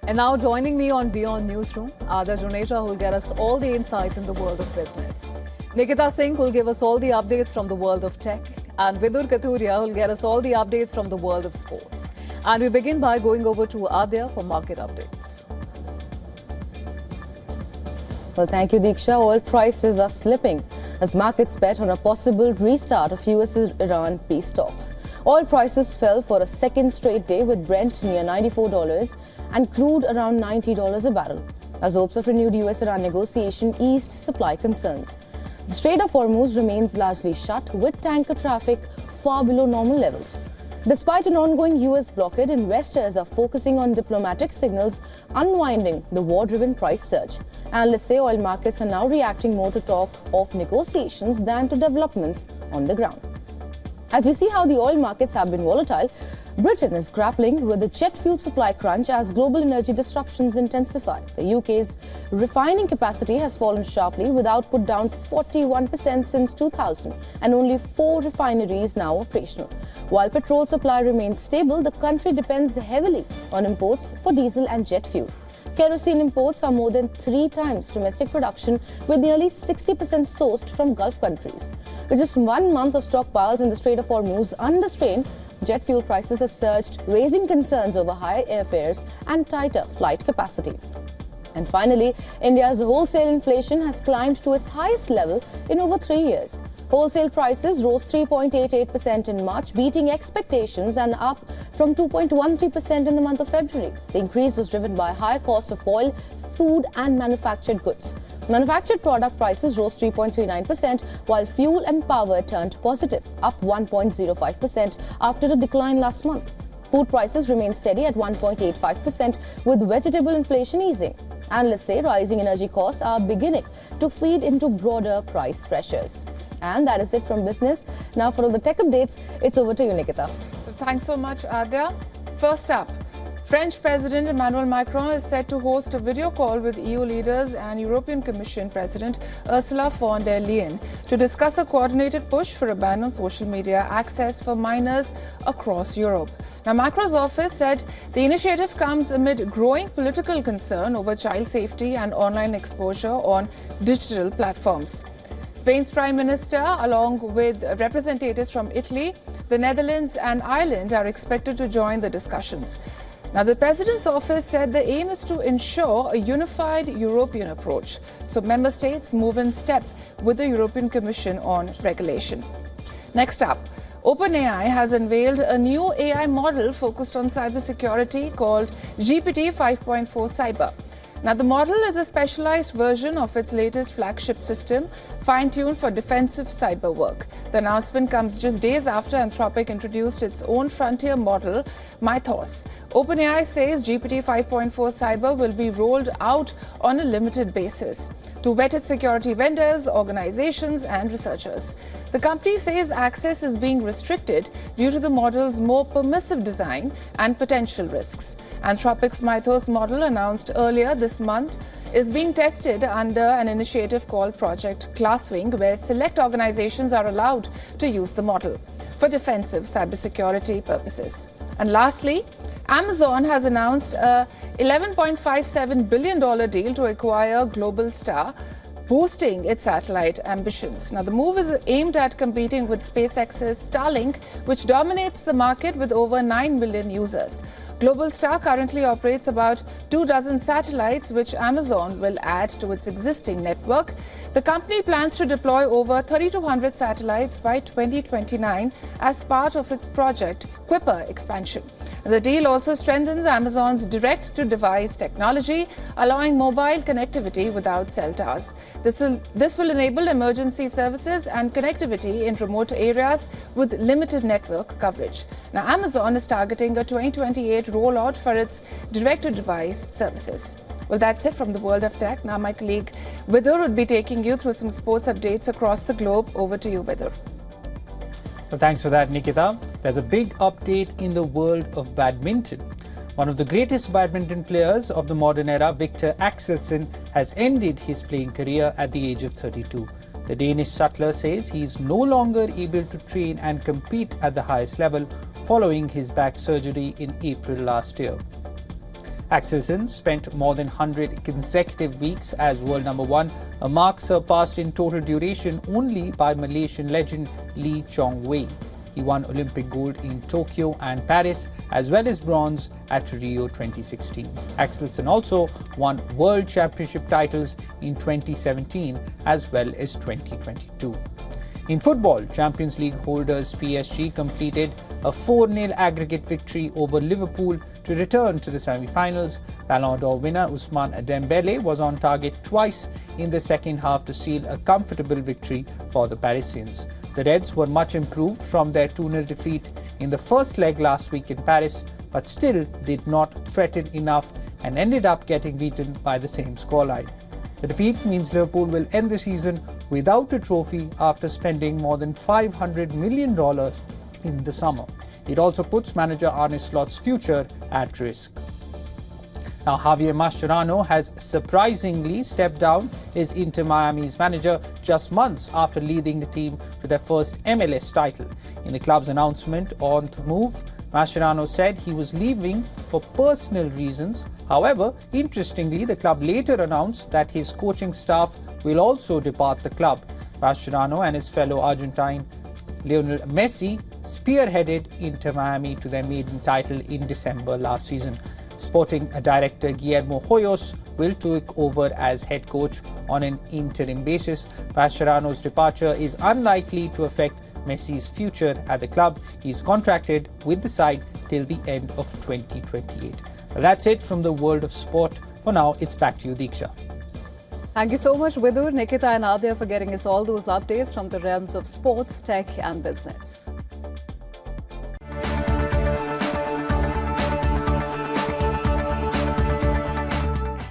And now joining me on WION Newsroom, Adar Juneja, who will get us all the insights in the world of business. Nikita Singh will give us all the updates from the world of tech. And Vidur Kathuria will get us all the updates from the world of sports. And we begin by going over to Adya for market updates. Well, thank you, Diksha. Oil prices are slipping as markets bet on a possible restart of US-Iran peace talks. Oil prices fell for a second straight day with Brent near $94 and crude around $90 a barrel as hopes of renewed US-Iran negotiation eased supply concerns. The Strait of Hormuz remains largely shut with tanker traffic far below normal levels. Despite an ongoing US blockade, investors are focusing on diplomatic signals unwinding the war-driven price surge. Analysts say oil markets are now reacting more to talk of negotiations than to developments on the ground. As we see how the oil markets have been volatile, Britain is grappling with the jet fuel supply crunch as global energy disruptions intensify. The UK's refining capacity has fallen sharply, with output down 41% since 2000 and only 4 refineries now operational. While petrol supply remains stable, the country depends heavily on imports for diesel and jet fuel. Kerosene imports are more than 3 times domestic production, with nearly 60% sourced from Gulf countries. With just 1 month of stockpiles in the Strait of Hormuz under strain, jet fuel prices have surged, raising concerns over high airfares and tighter flight capacity. And finally, India's wholesale inflation has climbed to its highest level in over 3 years. Wholesale prices rose 3.88% in March, beating expectations and up from 2.13% in the month of February. The increase was driven by higher costs of oil, food and manufactured goods. Manufactured product prices rose 3.39%, while fuel and power turned positive, up 1.05% after a decline last month. Food prices remain steady at 1.85%, with vegetable inflation easing. Analysts say rising energy costs are beginning to feed into broader price pressures. And that is it from business. Now for all the tech updates, it's over to you, Nikita. Thanks so much, Adya. First up, French President Emmanuel Macron is set to host a video call with EU leaders and European Commission President Ursula von der Leyen to discuss a coordinated push for a ban on social media access for minors across Europe. Now, Macron's office said the initiative comes amid growing political concern over child safety and online exposure on digital platforms. Spain's Prime Minister, along with representatives from Italy, the Netherlands and Ireland, are expected to join the discussions. Now, the President's office said the aim is to ensure a unified European approach, so member states move in step with the European Commission on regulation. Next up, OpenAI has unveiled a new AI model focused on cybersecurity called GPT 5.4 Cyber. Now, the model is a specialized version of its latest flagship system, fine-tuned for defensive cyber work. The announcement comes just days after Anthropic introduced its own frontier model, Mythos. OpenAI says GPT 5.4 Cyber will be rolled out on a limited basis to vetted security vendors, organizations, and researchers. The company says access is being restricted due to the model's more permissive design and potential risks. Anthropic's Mythos model, announced earlier this month, is being tested under an initiative called Project Glasswing, where select organizations are allowed to use the model for defensive cybersecurity purposes. And lastly, Amazon has announced a $11.57 billion deal to acquire Globalstar, boosting its satellite ambitions. Now, the move is aimed at competing with SpaceX's Starlink, which dominates the market with over 9 million users. Globalstar currently operates about 24 satellites, which Amazon will add to its existing network. The company plans to deploy over 3,200 satellites by 2029 as part of its Project Kuiper expansion. The deal also strengthens Amazon's direct-to-device technology, allowing mobile connectivity without cell towers. This will enable emergency services and connectivity in remote areas with limited network coverage. Now, Amazon is targeting a 2028 rollout for its direct-to-device services. Well, that's it from the world of tech. Now, my colleague Vidur would be taking you through some sports updates across the globe. Over to you, Vidur. Well, thanks for that, Nikita. There's a big update in the world of badminton. One of the greatest badminton players of the modern era, Victor Axelsen, has ended his playing career at the age of 32. The Danish shuttler says he is no longer able to train and compete at the highest level following his back surgery in April last year. Axelsen spent more than 100 consecutive weeks as world number 1, a mark surpassed in total duration only by Malaysian legend Lee Chong Wei. He won Olympic gold in Tokyo and Paris, as well as bronze at Rio 2016. Axelsen also won World Championship titles in 2017 as well as 2022. In football, Champions League holders PSG completed a 4-0 aggregate victory over Liverpool to return to the semi-finals. Ballon d'Or winner Ousmane Dembele was on target twice in the second half to seal a comfortable victory for the Parisians. The Reds were much improved from their 2-0 defeat in the first leg last week in Paris, but still did not threaten enough and ended up getting beaten by the same scoreline. The defeat means Liverpool will end the season without a trophy after spending more than $500 million in the summer. It also puts manager Arne Slot's future at risk. Now, Javier Mascherano has surprisingly stepped down as Inter Miami's manager just months after leading the team to their first MLS title. In the club's announcement on the move, Mascherano said he was leaving for personal reasons. However, interestingly, the club later announced that his coaching staff will also depart the club. Mascherano and his fellow Argentine Lionel Messi spearheaded Inter Miami to their maiden title in December last season. Sporting director Guillermo Hoyos will take over as head coach on an interim basis. Mascherano's departure is unlikely to affect Messi's future at the club. He's contracted with the side till the end of 2028. Well, that's it from the world of sport. For now, it's back to you, Diksha. Thank you so much, Vidur, Nikita and Adya for getting us all those updates from the realms of sports, tech and business.